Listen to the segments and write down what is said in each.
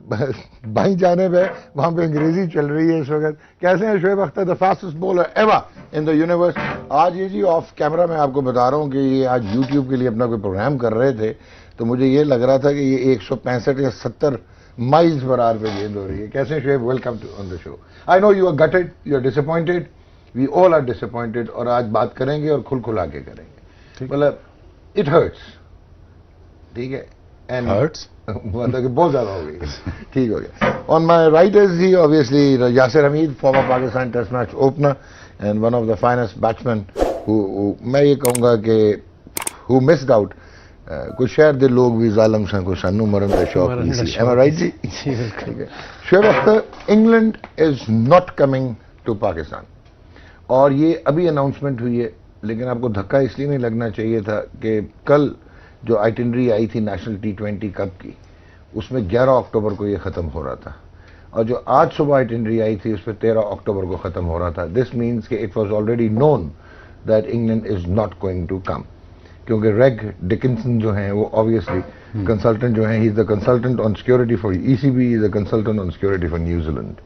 بائیں جانب ہے, وہاں پہ انگریزی چل رہی ہے اس وقت. کیسے ہیں Shoaib Akhtar, the fastest bowler ever in the universe. آج یہ جی آف کیمرہ میں آپ کو بتا رہا ہوں کہ یہ آج یوٹیوب کے لیے اپنا کوئی پروگرام کر رہے تھے, تو مجھے یہ لگ رہا تھا کہ یہ 165 یا 70 مائلز پر آور پہ گیند ہو رہی ہے. کیسے ہیں Shoaib, welcome to on the show. I know you are gutted, you are disappointed, we all are disappointed, اور آج بات کریں گے اور کھل کھلا کے کریں گے. مطلب اٹ ہرٹس, ٹھیک ہے, ہرٹس مطلب کہ بہت زیادہ ہو گئی. ٹھیک ہو گیا. On my right is he obviously Yasir Hameed, former Pakistan test match opener and one of the finest batsman میں یہ کہوں گا کہ who missed out. کچھ شہر دے لوگ بھی ظالم سن, کو سانو مرن دا شوق نہیں سی. Am I right جی؟ ٹھیک ہے. Shoaib Akhtar, England is not coming to Pakistan, اور یہ ابھی اناؤنسمنٹ ہوئی ہے, لیکن آپ کو دھکا اس لیے نہیں لگنا چاہیے تھا کہ کل جو آئٹنری آئی تھی نیشنل T20 کپ کی, اس میں 11 اکتوبر کو یہ ختم ہو رہا تھا, اور جو آج صبح آئٹنری آئی تھی اس پہ 13 اکتوبر کو ختم ہو رہا تھا. دس مینس کہ it was already known that England is not going to come, کیونکہ ریگ ڈکنسن جو ہیں وہ آبویسلی کنسلٹنٹ جو ہیں, he is the consultant on security for ECB, he is the consultant on security for New Zealand.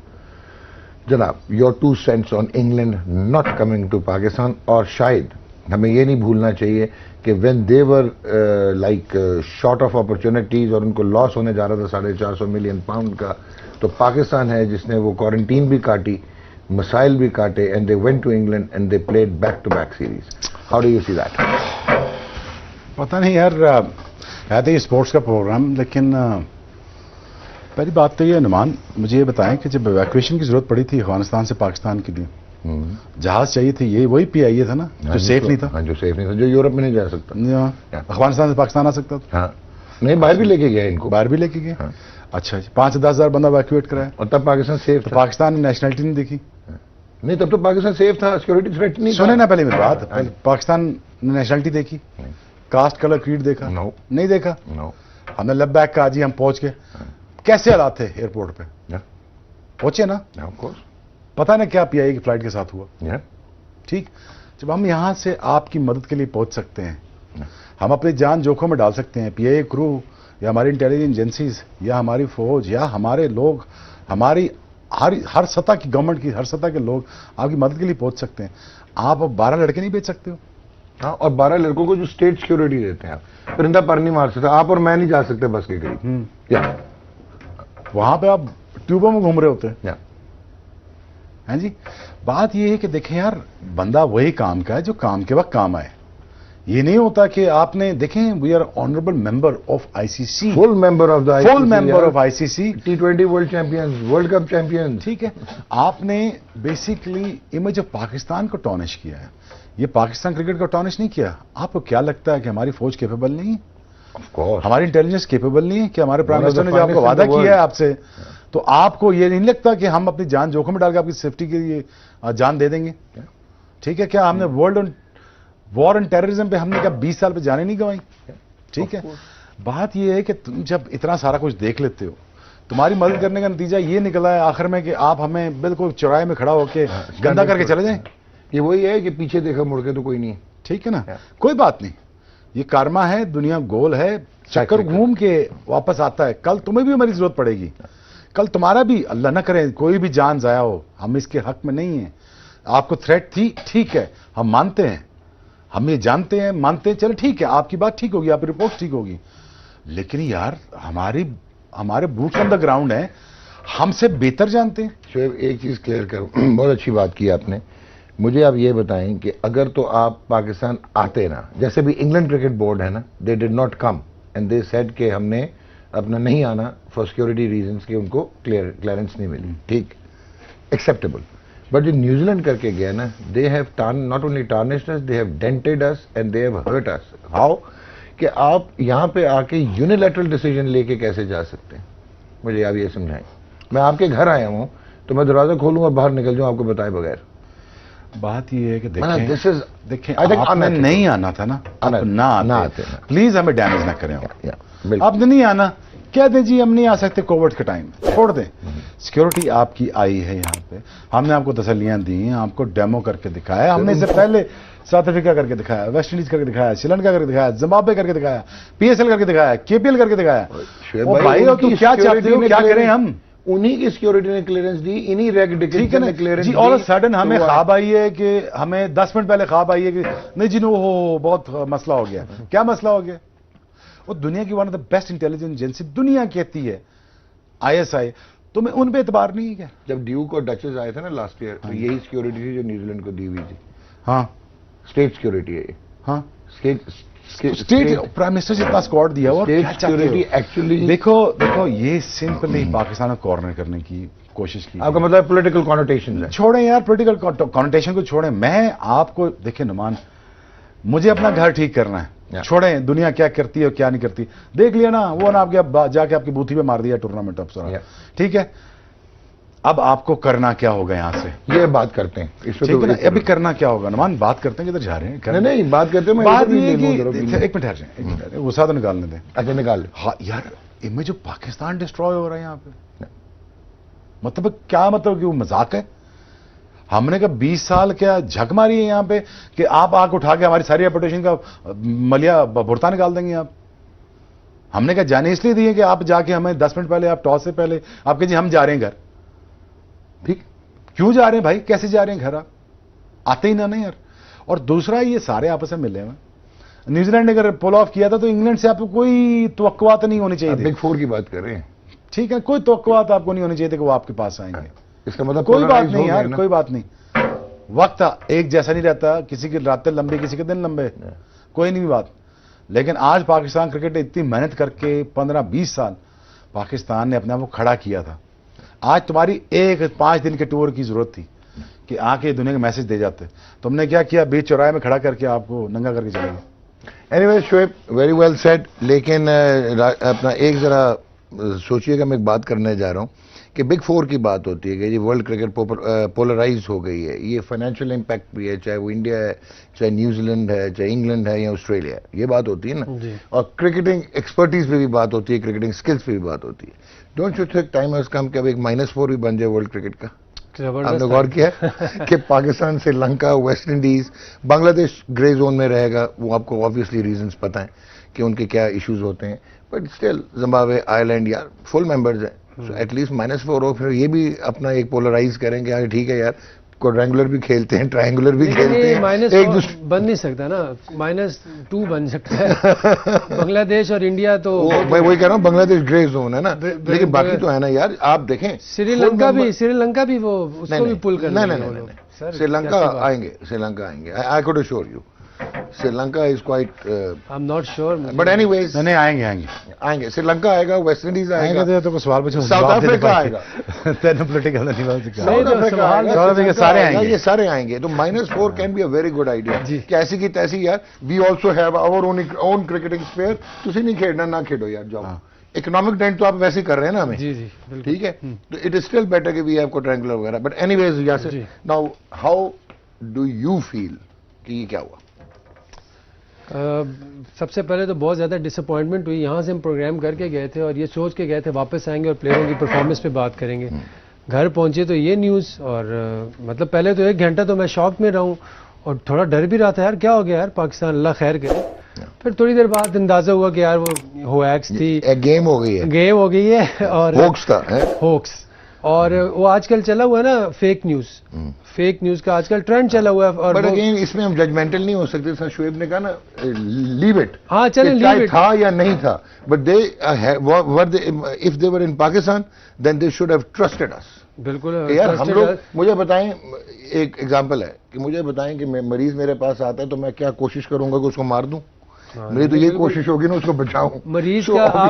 جناب, your 2 cents on England not coming to Pakistan. اور شاید ہمیں یہ نہیں بھولنا چاہیے کہ when they were like short of opportunities, اور ان کو لاس ہونے جا رہا تھا 450 ملین پاؤنڈ کا, تو پاکستان ہے جس نے وہ کوارنٹین بھی کاٹی, مسائل بھی کاٹے, and they went to England and they played back to back series. How do you see that? پتہ نہیں یار, ہے تو یہ اسپورٹس کا پروگرام, لیکن پہلی بات تو یہ نمان, مجھے یہ بتائیں کہ جب ایویکویشن کی ضرورت پڑی تھی افغانستان سے پاکستان کے لیے, جہاز چاہیے تھے, یہ وہی PIA تھا نا جو سیف نہیں تھا, جو سیف نہیں تھا, جو یورپ میں نہیں جا سکتا. افغانستان سے پاکستان آ سکتا تھا. ہاں, نہیں باہر بھی لے کے گیا, ان کو باہر بھی لے کے گئے. اچھا جی, 5-10 ہزار بندہ ایویکویٹ کرایا, اور تب پاکستان سیف تھا. پاکستان نے نیشنلٹی نہیں دیکھی. نہیں, تب تو پاکستان سیف تھا, سیکورٹی تھریٹ نہیں. سنیں نا پہلے میری بات, پاکستان نے نیشنلٹی دیکھی, کاسٹ کلر کریڈ دیکھا, نہیں دیکھا. ہم نے لبیک کہا جی ہم پہنچ گئے. کیسے حالات تھے ایئرپورٹ پہ, پہنچے نا, پتہ نہیں کیا PIA کی فلائٹ کے ساتھ ہوا. ٹھیک, جب ہم یہاں سے آپ کی مدد کے لیے پہنچ سکتے ہیں, ہم اپنی جان جوکھوں میں ڈال سکتے ہیں, PIA کرو یا ہماری انٹیلیجنس ایجنسیز یا ہماری فوج یا ہمارے لوگ, ہماری ہر سطح کی گورنمنٹ کی ہر سطح کے لوگ آپ کی مدد کے لیے پہنچ سکتے ہیں. آپ 12 لڑکے نہیں بھیج سکتے ہو. ہاں, اور 12 لڑکوں کو جو اسٹیٹ سیکورٹی دیتے ہیں, آپ پرندہ پر نہیں مار سکتے. آپ اور میں نہیں جا سکتے بس کے قریب. وہاں پہ آپ ٹیوبوں میں گھوم رہے ہوتے ہیں. ہاں جی, بات یہ ہے کہ دیکھیں یار, بندہ وہی کام کا ہے جو کام کے وقت کام آئے. یہ نہیں ہوتا کہ آپ نے دیکھیں, we are honourable member of ICC, full member of the full member of ICC, T20 world champions, world cup champions. ٹھیک ہے, آپ نے بیسیکلی امیج آف پاکستان کو ٹارنش کیا ہے. یہ پاکستان کرکٹ کو ٹارنش نہیں کیا. آپ کو کیا لگتا ہے کہ ہماری فوج کیپیبل نہیں ہے, ہماری انٹیلیجنس کیپیبل نہیں ہے, کہ ہمارے پرائم منسٹر نے جو آپ کو وعدہ کیا ہے آپ سے, تو آپ کو یہ نہیں لگتا کہ ہم اپنی جان جوکھم میں ڈال کے آپ کی سیفٹی کے لیے جان دے دیں گے؟ ٹھیک ہے, کیا ہم نے ورلڈ وار اینڈ ٹیررزم پہ ہم نے کیا 20 سال پہ جانے نہیں گوائی؟ ٹھیک ہے, بات یہ ہے کہ تم جب اتنا سارا کچھ دیکھ لیتے ہو, تمہاری مدد کرنے کا نتیجہ یہ نکلا ہے آخر میں کہ آپ ہمیں بالکل چوراہے میں کھڑا ہو کے گندا کر کے چلے جائیں. یہ وہی ہے کہ پیچھے دیکھا مڑ کے تو کوئی نہیں. ٹھیک ہے نا, کوئی بات نہیں, یہ کارما ہے, دنیا گول ہے, چکر گھوم کے واپس آتا ہے. کل تمہیں بھی ہماری ضرورت پڑے گی, کل تمہارا بھی, اللہ نہ کرے کوئی بھی جان ضائع ہو, ہم اس کے حق میں نہیں ہیں. آپ کو تھریٹ تھی, ٹھیک ہے, ہم مانتے ہیں, ہم یہ جانتے ہیں, مانتے ہیں, چلے ٹھیک ہے, آپ کی بات ٹھیک ہوگی, آپ کی رپورٹ ٹھیک ہوگی, لیکن یار ہمارے بوٹس آن دا گراؤنڈ ہیں, ہم سے بہتر جانتے ہیں. شعیب, ایک چیز کلیئر کروں, بہت اچھی بات کی آپ نے. مجھے آپ یہ بتائیں کہ اگر تو آپ پاکستان آتے نا, جیسے بھی انگلینڈ کرکٹ بورڈ ہے نا, they did not come and they said کہ ہم نے اپنا نہیں آنا فار سیکورٹی ریزنس کہ ان کو کلیئرنس نہیں ملی. ٹھیک, ایکسیپٹیبل. بٹ جو نیوزی لینڈ کر کے گیا نا, they have not only tarnished us, they have dented us and they have hurt us. How کہ آپ یہاں پہ آ کے یونیلیٹرل ڈیسیجن لے کے کیسے جا سکتے ہیں؟ مجھے آپ یہ سمجھائیں. میں آپ کے گھر آیا ہوں تو میں دروازہ کھولوں اور باہر نکل جاؤں آپ کو بتائے بغیر. بات یہ ہے کہ دیکھیں آپ نے نہیں آنا تھا نا, نہ آتے, پلیز ہمیں ڈیمیج نہ کریں. آپ نے نہیں آنا, کہہ دیں جی ہم نہیں آ سکتے کووڈ کے ٹائم, چھوڑ دیں. سیکورٹی آپ کی آئی ہے یہاں پہ, ہم نے آپ کو تسلیاں دی ہیں, آپ کو ڈیمو کر کے دکھایا. ہم نے اس سے پہلے ساؤتھ افریقہ کر کے دکھایا, ویسٹ انڈیز کر کے دکھایا, سری لنکا کر کے دکھایا, زمبابوے کر کے دکھایا, پی ایس ایل کر کے دکھایا, کے پی ایل کر کے دکھایا. بھائی اور تم کیا چاہتے ہو, کیا کریں ہم؟ انہی کی سیکورٹی نے کلیئرنس دی, انہی ریگ نے کلیئرنس دی. آل سڈن ہمیں خواب آئی ہے کہ ہمیں 10 منٹ پہلے خواب آئی ہے کہ نہیں جی نو ہو بہت مسئلہ ہو گیا. کیا مسئلہ ہو گیا؟ وہ دنیا کی one of the best intelligence agency دنیا کہتی ہے ISI, تمہیں ان پہ اعتبار نہیں ہے کیا؟ جب ڈیوک اور ڈچز آئے تھے نا لاسٹ ایئر, تو یہی سیکورٹی تھی جو نیوزی لینڈ کو دی ہوئی تھی. ہاں اسٹیٹ سیکورٹی ہے. ہاں اسٹیٹ پرائم منسٹر سے اتنا اسکواڈ دیا ہوا. سیکورٹی ایکچولی دیکھو یہ سمپلی پاکستان کو کارنر کرنے کی کوشش کی. آپ کا مطلب پولیٹیکل کانوٹیشن ہے. چھوڑیں یار پولیٹیکل کانوٹیشن کو چھوڑیں. میں آپ کو دیکھیں نعمان, مجھے اپنا گھر ٹھیک کرنا ہے, چھوڑیں دنیا کیا کرتی ہے اور کیا نہیں کرتی. دیکھ لیا نا, وہ نا آپ کے جا کے آپ کی بوتھی پہ مار دیا ٹورنامنٹ افسر. ٹھیک ہے, اب آپ کو کرنا کیا ہوگا یہاں سے؟ یہ بات کرتے ہیں اس پہ. ٹھیک ہے نا, ابھی کرنا کیا ہوگا نعمان؟ بات کرتے ہیں کدھر جا رہے ہیں. نہیں بات کرتے ہیں. بات یہ ہے کہ ایک منٹ ٹھہر جائیں, غصہ تو نکالنے دیں. اچھا نکال. ہاں یار, امیج آف پاکستان ڈسٹروائے ہو رہا ہے یہاں پہ. مطلب کیا مطلب کہ وہ مذاق ہے؟ ہم نے کہا 20 سال کیا جھک ماری ہے یہاں پہ کہ آپ آگ اٹھا کے ہماری ساری ریپوٹیشن کا ملیا بھرتا نکال دیں گے آپ. ہم نے کہا جانے اس لیے دیے کہ آپ جا کے ہمیں 10 منٹ پہلے, آپ ٹاس سے پہلے آپ کہ جی ہم جا رہے ہیں گھر. ٹھیک, کیوں جا رہے ہیں بھائی؟ کیسے جا رہے ہیں گھر؟ آپ آتے ہی نہ نہیں یار. اور دوسرا, یہ سارے آپس میں ملے ہوئے. نیوزی لینڈ نے اگر پول آف کیا تھا تو انگلینڈ سے آپ کو کوئی توقعات نہیں ہونی چاہیے. بگ فور کی بات کر رہے ہیں. ٹھیک ہے, کوئی توقعات آپ کو نہیں ہونی چاہیے تھے کہ وہ آپ کے پاس آئیں گے. اس کا مطلب کوئی بات نہیں یار, کوئی بات نہیں. وقت ایک جیسا نہیں رہتا, کسی کی راتیں لمبی کسی کے دن لمبے, کوئی نہیں بات. لیکن آج پاکستان کرکٹ نے اتنی محنت کر کے 15-20 سال پاکستان نے اپنے آپ کو کھڑا کیا تھا. آج تمہاری 5 دن کے ٹور کی ضرورت تھی کہ آ کے دنیا کا میسج دے جاتے. تم نے کیا کیا؟ بیچ چوراہے میں کھڑا کر کے آپ کو ننگا کر کے چلے گئے. Anyway Shoaib, very well said. لیکن اپنا ایک ذرا سوچیے گا, میں ایک بات کرنے جا رہا ہوں کہ بگ فور کی بات ہوتی ہے کہ یہ ورلڈ کرکٹ پولرائز ہو گئی ہے. یہ فائنینشیل امپیکٹ بھی ہے, چاہے وہ انڈیا ہے, چاہے نیوزی لینڈ ہے, چاہے انگلینڈ ہے یا آسٹریلیا ہے. یہ بات ہوتی ہے نا. اور کرکٹنگ ایکسپرٹیز پہ بھی بات ہوتی ہے, کرکٹنگ اسکلس پہ بھی بات ہوتی ہے. Don't you think time has come کہ اب ایک -4 بھی بن جائے ورلڈ کرکٹ کا؟ آپ نے غور کیا کہ پاکستان, سری لنکا, ویسٹ انڈیز, بنگلہ دیش گرے زون میں رہے گا. وہ آپ کو آبویسلی ریزنس پتہ ہیں کہ ان کے کیا ایشوز ہوتے ہیں, بٹ اسٹل زمبابوے, آئرلینڈ یار فل ممبرز ہیں. سو ایٹ لیسٹ -4 ہو, پھر یہ بھی اپنا ایک پولرائز کریں کہ یار ٹھیک ہے یار, کوڈرینگولر بھی کھیلتے ہیں, ٹرائنگولر بھی کھیلتے ہیں. ایک بن نہیں سکتا نا, -2 بن سکتا ہے. بنگلہ دیش اور انڈیا تو میں وہی کہہ رہا ہوں, بنگلہ دیش گرے زون ہے نا, لیکن باقی تو ہے نا یار. آپ دیکھیں سری لنکا بھی وہ اس کو بھی پل کرنا. نہیں, سری لنکا آئیں گے, سری لنکا آئیں گے. I could assure you Sri Lanka is quite, I am not sure, but anyways نہیں آئیں گے. سری لنکا آئے گا, ویسٹ انڈیز آئے گا, تو سوال پوچھو. ساؤتھ افریقہ آئے گا, پولیٹیکل نہیں بات کیا, سارے آئیں گے. یہ سارے آئیں گے. تو -4 can be a very good idea کہ ایسی کی تیسی یار, we also have our own cricketing sphere. تسی نہیں کھیلنا, نہ کھیلو یار, جاؤ. اکنامک ڈینٹ تو آپ ویسے ہی کر رہے ہیں نا ہمیں. ٹھیک ہے, تو اٹ از اسٹل بیٹر کہ وی ہیو کو ٹرائنگولر وغیرہ. But anyways Yasir, now how do you feel کہ یہ کیا ہوا؟ سب سے پہلے تو بہت زیادہ ڈس اپوائنٹمنٹ ہوئی. یہاں سے ہم پروگرام کر کے گئے تھے اور یہ سوچ کے گئے تھے واپس آئیں گے اور پلیئروں کی پرفارمنس پہ بات کریں گے. گھر پہنچے تو یہ نیوز, اور مطلب پہلے تو 1 گھنٹہ تو میں شاک میں رہا ہوں اور تھوڑا ڈر بھی رہا تھا یار کیا ہو گیا یار پاکستان, اللہ خیر کرے. پھر تھوڑی دیر بعد اندازہ ہوا کہ یار وہ ہویکس تھی, گیم ہو گئی ہے اور ہوکس. اور وہ آج کل چلا ہوا ہے نا فیک نیوز کا آج کل ٹرینڈ چلا ہوا ہے. اور اگین اس میں ہم ججمنٹل نہیں ہو سکتے. شعیب نے کہا نا لیو اٹ, ہاں چلیں لیو اٹ, تھا یا نہیں تھا, but they if they were in Pakistan then they should have trusted us. بالکل یار ہم لوگ, مجھے بتائیں, ایک ایگزامپل ہے کہ مجھے بتائیں کہ مریض میرے پاس آتا ہے تو میں کیا کوشش کروں گا کہ اس کو مار دوں؟ میری تو یہی کوشش ہوگی نا اس کو بچاؤں. مریض کا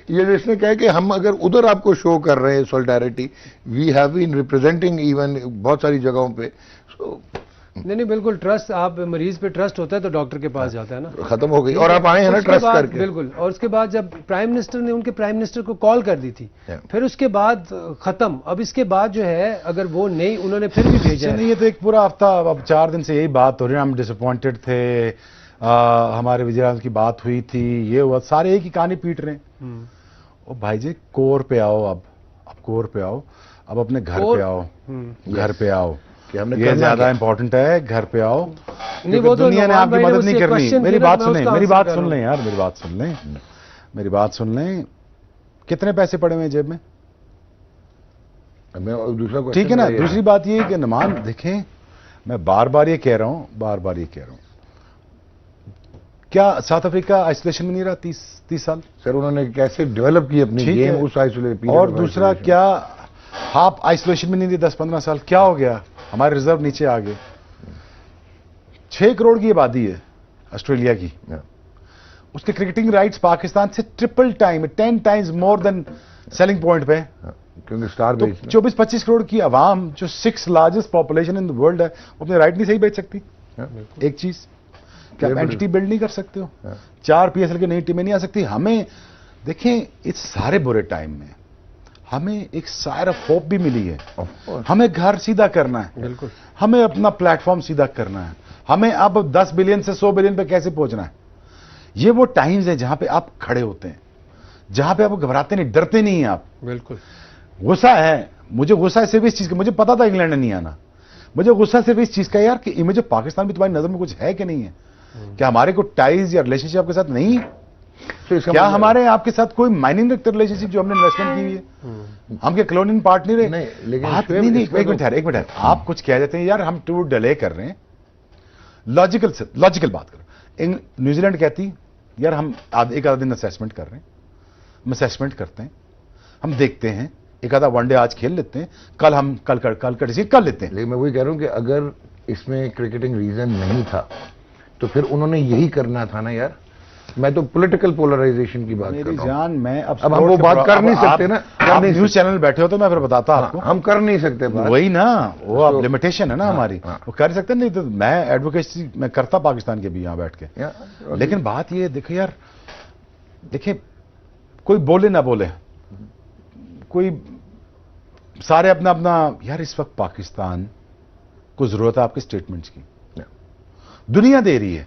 یہ اس نے کہا کہ ہم اگر ادھر آپ کو شو کر رہے ہیں solidarity, we have been representing even بہت ساری جگہوں پہ. نہیں بالکل ٹرسٹ, آپ مریض پہ ٹرسٹ ہوتا ہے تو ڈاکٹر کے پاس جاتا ہے نا. ختم ہو گئی, اور آپ آئے ہیں نا ٹرسٹ کر کے. بالکل. اور اس کے بعد جب پرائم منسٹر نے ان کے پرائم منسٹر کو کال کر دی تھی, پھر اس کے بعد ختم. اب اس کے بعد جو ہے اگر وہ نہیں, انہوں نے پھر بھی بھیجا. نہیں, یہ تو ایک پورا ہفتہ, اب 4 دن سے یہی بات ہو رہی ہے. ہم ڈس اپوائنٹڈ تھے, ہمارے وزیر کی بات ہوئی تھی, یہ ہوا, سارے ایک ہی کہانی پیٹ رہے ہیں. او بھائی جی کور پہ آؤ, اب کور پہ آؤ, اب اپنے گھر پہ آؤ, گھر پہ آؤ. کہ ہم نے یہ زیادہ امپورٹنٹ ہے. گھر پہ آؤ, نہیں وہ تو دنیا نے آپ کی مدد نہیں کرنی. میری بات میں سنیں, میری بات سن لیں یار, میری بات سن لیں, میری بات سن لیں. کتنے پیسے پڑے ہوئے جیب میں؟ ٹھیک ہے نا. دوسری بات یہ کہ نمان دیکھیں, میں بار بار یہ کہہ رہا ہوں, کیا ساؤتھ افریقہ آئسولیشن میں نہیں رہا 30 سال؟ سر انہوں نے کیسے ڈیولپ کی اپنی گیم اس آئسولیشن. اور دوسرا کیا آپ آئسولیشن میں نہیں تھے 10-15 سال؟ کیا ہو گیا؟ ہمارے ریزرو نیچے آ گئے. 6 کروڑ کی آبادی ہے آسٹریلیا کی, اس کے کرکٹنگ رائٹس پاکستان سے 10 ٹائمز مور دین سیلنگ پوائنٹ پہ. کیونکہ اسٹار 24-25 کروڑ کی عوام جو 6 لارجسٹ پاپولیشن ان ورلڈ ہے, وہ اپنے رائٹ نہیں صحیح بیچ سکتی. ایک چیز کہ آپ اینٹی بلڈ نہیں کر سکتے ہو, 4 PSL کی نئی ٹیمیں نہیں آ سکتی. ہمیں دیکھیں اس سارے برے ٹائم میں ہمیں ایک سائر آف ہوپ بھی ملی ہے. ہمیں گھر سیدھا کرنا ہے, بالکل ہمیں اپنا پلیٹ فارم سیدھا کرنا ہے, ہمیں اب 10 بلین سے 100 بلین پہ کیسے پہنچنا ہے. یہ وہ ٹائمز ہیں جہاں پہ آپ کھڑے ہوتے ہیں, جہاں پہ آپ گھبراتے نہیں, ڈرتے نہیں ہیں آپ. بالکل غصہ ہے, مجھے غصہ ہے صرف اس چیز کا, مجھے پتا تھا انگلینڈ نے نہیں آنا. مجھے غصہ صرف اس چیز کا یار کہ امیج آف پاکستان بھی تمہاری نظر میں کچھ ہے کہ نہیں ہے. کیا ہمارے کو ٹائز یا ریلیشن شپ آپ کے ساتھ نہیں؟ کیا ہمارے آپ کے ساتھ کوئی مائننگ رکھتے ریلیشن شپ جو ہم نے انویسٹمنٹ کی ہوئی ہے؟ ہم کے کلوننگ پارٹنر ہے. ایک منٹ, آپ کچھ کہہ دیتے ہیں یار ہم ٹور ڈیلے کر رہے ہیں. لاجیکل بات کرو. نیوزی لینڈ کہتی یار ہم ایک آدھا دن اسیسمنٹ کر رہے ہیں, ہم اسیسمنٹ کرتے ہیں, ہم دیکھتے ہیں, ایک آدھا ون ڈے آج کھیل لیتے ہیں, کل ہم کل کر لیتے ہیں. لیکن میں وہی کہہ رہا ہوں کہ اگر اس میں کرکٹنگ ریزن نہیں تھا تو پھر انہوں نے یہی کرنا تھا نا یار. میں تو پولیٹیکل پولرائزیشن کی بات کر رہا ہوں. جان میں اب ہم وہ بات کر نہیں سکتے نا. آپ نیوز چینل بیٹھے ہو تو میں پھر بتاتا آپ کو. ہم کر نہیں سکتے بات. وہی نا, وہ اب لمیٹیشن ہے نا ہماری, وہ کر سکتے نہیں. تو میں ایڈوکیسی میں کرتا پاکستان کے بھی یہاں بیٹھ کے. لیکن بات یہ دیکھیں یار, دیکھیں کوئی بولے نہ بولے, کوئی سارے اپنا اپنا یار. اس وقت پاکستان کو ضرورت ہے آپ کے اسٹیٹمنٹس کی. دنیا دے رہی ہے,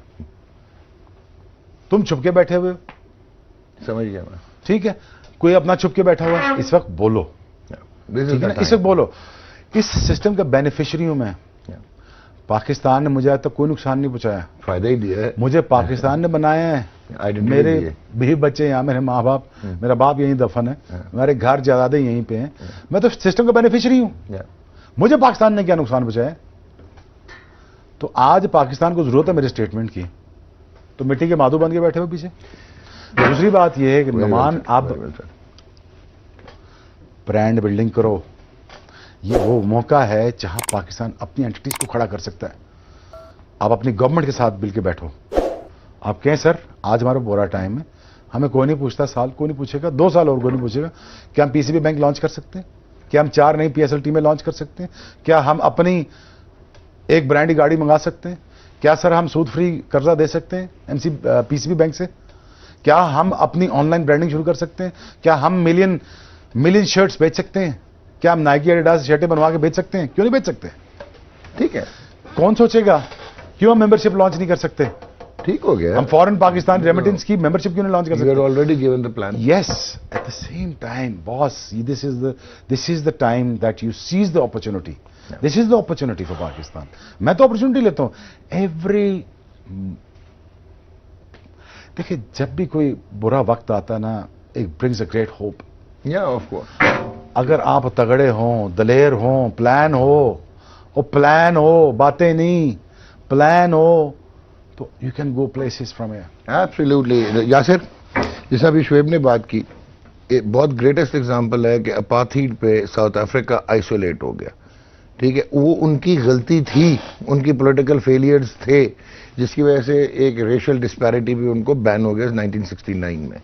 تم چھپ کے بیٹھے ہوئے, سمجھ گیا میں. ٹھیک ہے, کوئی اپنا چھپ کے بیٹھا ہوا ہے. اس وقت بولو, اس وقت بولو. اس سسٹم کا بینیفیشری ہوں میں. پاکستان نے مجھے آج تک کوئی نقصان نہیں پہنچایا, فائدہ ہی دیا ہے. مجھے پاکستان نے بنایا ہے. میرے بھی بچے یہاں, میرے ماں باپ, میرا باپ یہیں دفن ہے, میرے گھر جائیدادیں یہیں پہ ہیں. میں تو سسٹم کا بینیفیشری ہوں. مجھے پاکستان نے کیا نقصان پہنچایا؟ تو آج پاکستان کو ضرورت ہے میرے اسٹیٹمنٹ کی, تو مٹی کے مادو بن کے بیٹھے ہو پیچھے. دوسری بات یہ ہے کہ نعمان آپ برانڈ بلڈنگ کرو. یہ وہ موقع ہے جہاں پاکستان اپنی اینٹیز کو کھڑا کر سکتا ہے. آپ اپنی گورنمنٹ کے ساتھ مل کے بیٹھو. آپ کہیں سر آج ہمارا برا ٹائم ہے, ہمیں کوئی نہیں پوچھتا, سال کوئی نہیں پوچھے گا, 2 سال اور کوئی نہیں پوچھے گا. کیا ہم PCB بینک لانچ کر سکتے ہیں؟ کیا ہم 4 نئی PSL ٹیمیں لانچ کر سکتے ہیں؟ کیا ہم اپنی ایک برانڈی گاڑی منگا سکتے ہیں؟ کیا سر ہم سود فری قرضہ دے سکتے ہیں PCB بینک سے؟ کیا ہم اپنی آن لائن برانڈنگ شروع کر سکتے ہیں؟ کیا ہم ملین شرٹس بیچ سکتے ہیں؟ کیا ہم نائکی ایڈیڈاس شرٹیں بنوا کے بیچ سکتے ہیں؟ کیوں نہیں بیچ سکتے؟ ٹھیک ہے, کون سوچے گا؟ کیوں ہم ممبرشپ لانچ نہیں کر سکتے؟ ٹھیک ہو گیا. ہم فورن پاکستان ریمیٹنس کی ممبرشپ کیوں نہیں لانچ کر سکتے؟ already given the plan. Yes, at the same time, boss, this is the time that you seize the opportunity. This is the opportunity for Pakistan. میں تو اپرچونٹی لیتا ہوں. دیکھیں جب بھی کوئی برا وقت آتا ہے نا, it brings a great hope. Yeah, of course. اگر آپ تگڑے ہوں, دلیر ہوں, پلان ہو, باتیں نہیں, پلان ہو, تو you can go places from here. Absolutely. Yasir, جیسا ابھی شعیب نے بات کی, بہت گریٹسٹ ایگزامپل ہے کہ اپارتھیڈ پہ ساؤتھ افریقہ آئسولیٹ ہو گیا. ٹھیک ہے, وہ ان کی غلطی تھی, ان کی پولیٹیکل فیلئرز تھے, جس کی وجہ سے ایک ریشل ڈسپیرٹی بھی ان کو بین ہو گیا 1969 میں.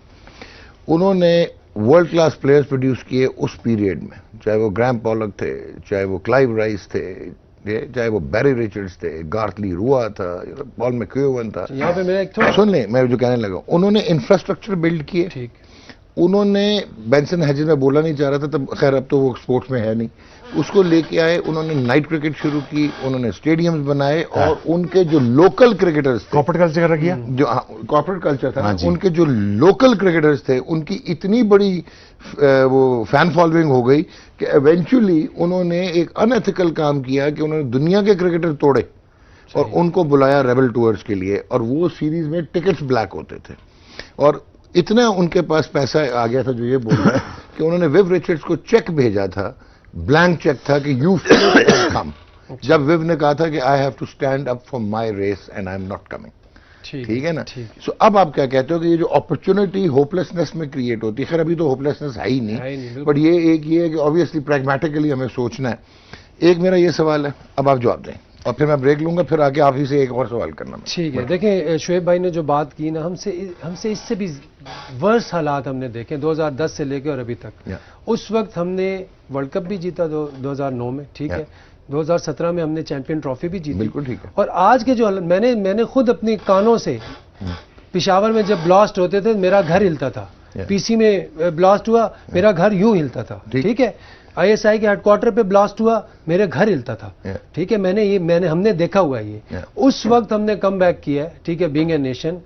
انہوں نے ورلڈ کلاس پلیئرز پروڈیوس کیے اس پیریڈ میں, چاہے وہ گرام پولک تھے, چاہے وہ کلائیو رائس تھے, چاہے وہ بیری ریچرڈز تھے, گارتھ لی روا تھا, پال میکیوون تھا. یہاں پہ میں ایک تھوڑا سن لیں, میں جو کہنے لگا, انہوں نے انفراسٹرکچر بلڈ کیے, انہوں نے بینسن ہیجز میں بولنا نہیں چاہ رہا تھا تب، خیر اب تو وہ اسپورٹس میں ہے نہیں، اس کو لے کے آئے، انہوں نے نائٹ کرکٹ شروع کی، انہوں نے اسٹیڈیمز بنائے، اور ان کے جو لوکل کرکٹرز تھے، کارپوریٹ کلچر کر کیا جو کارپوریٹ کلچر تھا، ان کے جو لوکل کرکٹرز تھے ان کی اتنی بڑی وہ فین فالوئنگ ہو گئی کہ ایونچولی انہوں نے ایک ان ایتھیکل کام کیا کہ انہوں نے دنیا کے کرکٹر توڑے اور ان کو بلایا ریبل ٹورز کے لیے، اور وہ سیریز میں ٹکٹس بلیک ہوتے تھے، اور اتنا ان کے پاس پیسہ آ گیا تھا جو یہ بول رہا ہے کہ انہوں نے ویو رچرڈز کو چیک بھیجا تھا، بلینک چیک تھا کہ یو کم، جب ویو نے کہا تھا کہ I have to stand up for my race and I am not coming, ٹھیک ہے نا. سو اب آپ کیا کہتے ہو کہ یہ جو اپرچونٹی ہوپلیسنس میں کریٹ ہوتی ہے، خیر ابھی تو ہوپلیسنس ہے ہی نہیں، بٹ یہ ایک یہ ہے کہ آبویسلی پریگمیٹیکلی ہمیں سوچنا ہے. ایک میرا یہ سوال ہے، اب آپ جواب دیں اور پھر میں بریک لوں گا، پھر آگے آپ ہی سے ایک اور سوال کرنا. ٹھیک ہے. دیکھیں شعیب بھائی نے جو بات کی نا، ہم سے اس سے بھی ورس حالات ہم نے دیکھے 2010 سے لے کے اور ابھی تک. اس وقت ہم نے ورلڈ کپ بھی جیتا 2009 میں، ٹھیک ہے، 2017 میں ہم نے چیمپئن ٹرافی بھی جیتی. بالکل ٹھیک ہے. اور آج کے جو میں نے خود اپنے کانوں سے پشاور میں جب بلاسٹ ہوتے تھے میرا گھر ہلتا تھا، پی سی میں بلاسٹ ہوا میرا گھر یوں ہلتا تھا، ٹھیک ہے، آئی ایس آئی کے ہیڈ کوارٹر پہ بلاسٹ ہوا میرے گھر ہلتا تھا، ٹھیک ہے. ہم نے دیکھا ہوا ہے یہ. اس وقت ہم نے کم بیک کیا ہے، ٹھیک ہے، بینگ اے نیشن